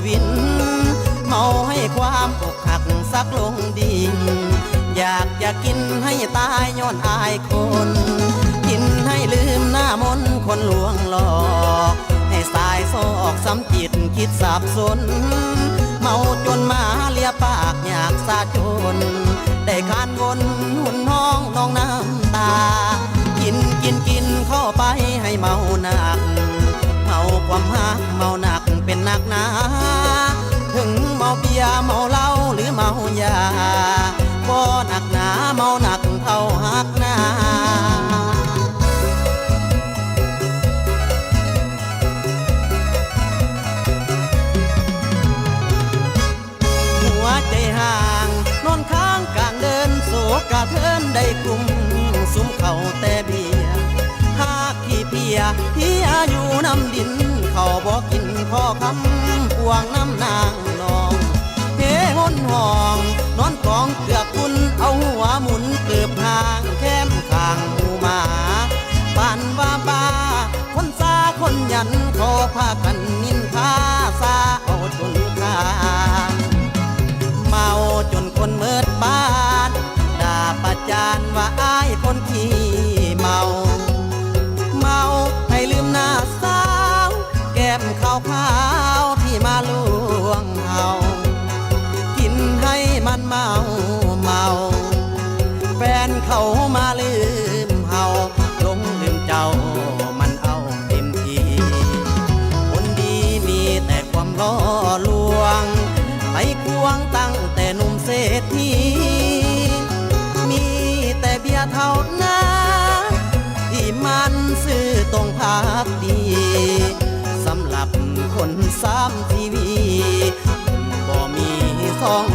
วินเมาให้ความอกหักสักลงดินอยากจะกินให้ตายย้อนอายคนกินให้ลืมหน้ามนคนลวงหลอกให้สายซอกซ้ำจิตคิดสับสนเมาจนมาเลียปากอยากสาจนได้คานวนหุ่นน้องน้องน้ำตากินเข้าไปให้เมาหนักเมาความหักเมาหนักเป็นหนักหนาถึงเมาเบียร์เมาเหล้าหรือเมายาบ่หนักหนาเมาหนักเท่าหักหน้าหัวใจห่างนอนข้างกลางเดินโศกะเทินได้กลุ่มซุ้มเข่าแต่เบียหากขี้เพียอยู่น้ำดินเขาบอกกินพ่อคำพวงน้ำนางนองเฮห้นห้องนอนกองเกือกคุณเอาหัวหมุนเกือบห่างแค้มข้างหมูหมาปานว่าบ้าคนซาคนยันเขาพากันนินทาซาเอาจนข้างเมาจนคนเมิดบ้านด่าประจานว่าอ้ายคนขี้เมาให้ลืมหน้าสาวแก้มขาวที่มาลวงเฮากินให้มันเมาแฟนเขามาลืมเฮาลงลืมเจ้ามันเอาเต็มทีคนดีมีแต่ความล่อลวงไปควงตั้งแต่หนุ่มเศรษฐีมีแต่เบียร์เท่านั้นที่มันซื่อตรงพักดีสำหรับคนซ้ำทีวีบ่มีสอง